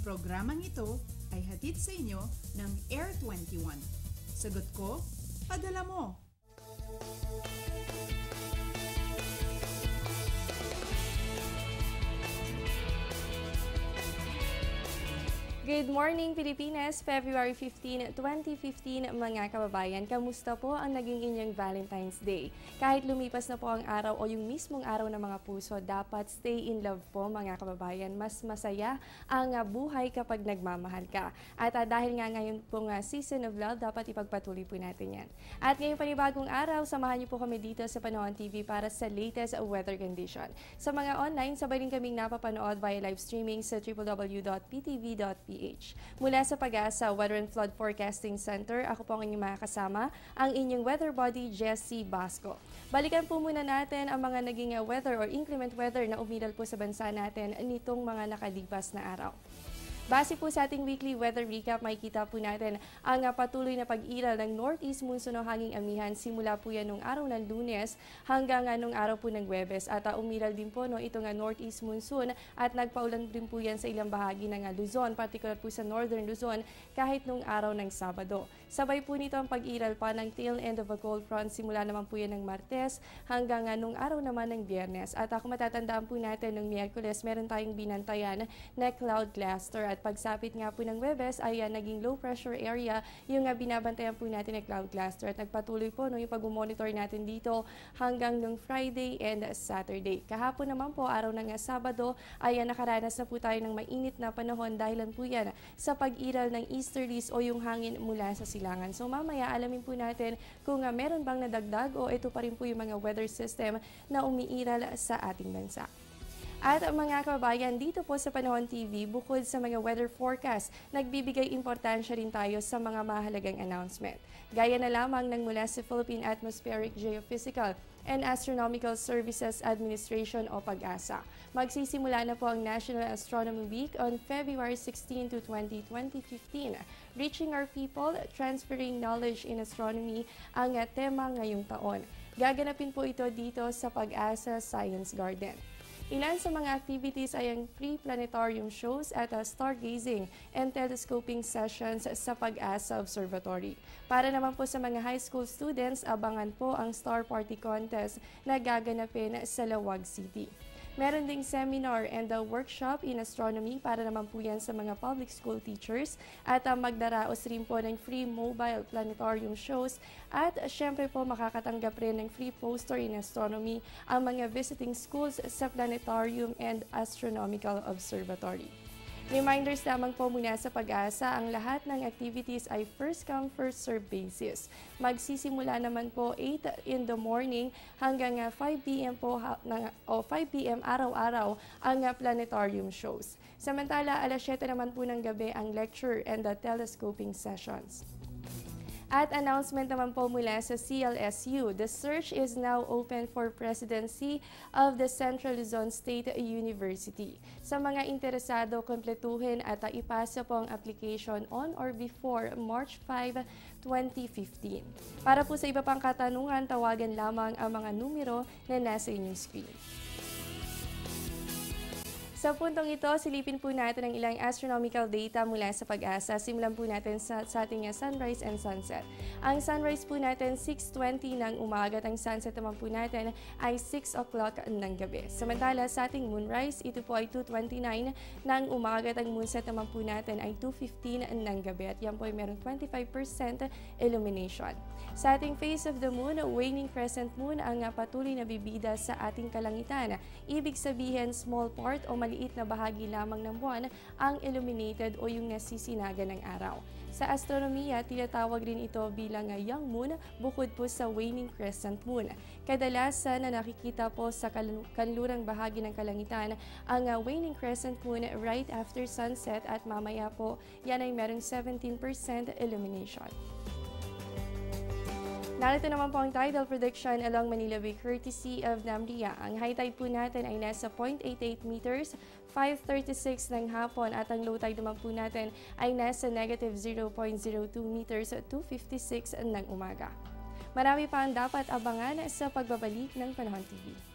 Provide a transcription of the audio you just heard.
programang ito ay hatid sa inyo ng Air 21. Sagot ko, padala mo! Good morning, Pilipinas! February 15, 2015, mga kababayan. Kamusta po ang naging inyong Valentine's Day? Kahit lumipas na po ang araw o yung mismong araw ng mga puso, dapat stay in love po, mga kababayan. Mas masaya ang buhay kapag nagmamahal ka. At dahil nga ngayon pong season of love, dapat ipagpatuloy po natin yan. At ngayong panibagong araw, samahan niyo po kami dito sa Panahon TV para sa latest weather condition. Sa mga online, sabay rin kaming napapanood via live streaming sa www.ptv.ph. Mula sa Pag-asa Weather and Flood Forecasting Center, ako po ang inyong makakasama, ang inyong weather body, Jessie Basco. Balikan po muna natin ang mga naging weather or inclement weather na umiral po sa bansa natin nitong mga nakalipas na araw. Base po sa ating weekly weather recap, makikita po natin ang patuloy na pag-iral ng northeast monsoon o hanging amihan. Simula po yan nung araw ng Lunes hanggang nung araw po ng Huwebes. At umiral din po itong northeast monsoon at nagpaulan din po yan sa ilang bahagi ng Luzon, particular po sa northern Luzon kahit nung araw ng Sabado. Sabay po nito ang pag-iral pa ng tail end of a cold front. Simula naman po yan ng Martes hanggang nung araw naman ng Biyernes. At kung matatandaan po natin nung Miyerkules, meron tayong binantayan na cloud cluster. At pagsapit nga po ng Huwebes ay naging low pressure area yung binabantayan po natin na cloud cluster. At nagpatuloy po yung pag-monitor natin dito hanggang nung Friday and Saturday. Kahapon naman po, araw ng Sabado, ay nakaranas na po tayo ng mainit na panahon dahilan po yan sa pag-iral ng easterlies o yung hangin mula sa silangan. So mamaya alamin po natin kung meron bang nadagdag o ito pa rin po yung mga weather system na umiiral sa ating bansa. At mga kababayan, dito po sa Panahon TV, bukod sa mga weather forecast, nagbibigay importansya rin tayo sa mga mahalagang announcement. Gaya na lamang ng mula sa Philippine Atmospheric, Geophysical and Astronomical Services Administration o Pag-asa. Magsisimula na po ang National Astronomy Week on February 16 to 20, 2015. Reaching our people, transferring knowledge in astronomy ang tema ngayong taon. Gaganapin po ito dito sa Pag-asa Science Garden. Ilan sa mga activities ay ang pre-planetarium shows at stargazing and telescoping sessions sa Pag-asa Observatory. Para naman po sa mga high school students, abangan po ang Star Party Contest na gaganapin sa Lawag City. Meron ding seminar and workshop in astronomy para naman po yan sa mga public school teachers at magdaraos rin po ng free mobile planetarium shows at syempre po makakatanggap rin ng free poster in astronomy ang mga visiting schools sa Planetarium and Astronomical Observatory. Reminders lamang po muna sa Pag-asa, ang lahat ng activities ay first come, first serve basis. Magsisimula naman po 8 in the morning hanggang 5 p.m. po o 5 p.m. araw-araw ang planetarium shows. Samantala, alas 7 naman po ng gabi ang lecture and the telescoping sessions. At announcement naman po mula sa CLSU, the search is now open for presidency of the Central Luzon State University. Sa mga interesado, kumpletuhin at ipasa po ang application on or before March 5, 2015. Para po sa iba pang katanungan, tawagan lamang ang mga numero na nasa inyong screen. Sa puntong ito, silipin po natin ang ilang astronomical data mula sa Pag-asa. Simulan po natin sa ating sunrise and sunset. Ang sunrise po natin 6:20 ng umaga at ang sunset naman po natin ay 6 o'clock ng gabi. Samantala sa ating moonrise, ito po ay 2:29 ng umaga at ang moonset naman po natin ay 2:15 ng gabi at yan po ay meron 25% illumination. Sa ating phase of the moon, waning crescent moon ang patuloy na bibida sa ating kalangitan. Ibig sabihin, small part o maliit na bahagi lamang ng buwan ang illuminated o yung nasisinaga ng araw. Sa astronomiya, tinatawag rin ito bilang young moon bukod po sa waning crescent moon. Kadalasan na nakikita po sa kanlurang bahagi ng kalangitan ang waning crescent moon right after sunset at mamaya po yan ay merong 17% illumination. Narito naman po ang tidal prediction along Manila Bay courtesy of NAMRIA. Ang high tide po natin ay nasa 0.88 meters, 5:36 ng hapon at ang low tide naman po natin ay nasa negative 0.02 meters, 2:56 ng umaga. Marami pa ang dapat abangan sa pagbabalik ng Panahon TV.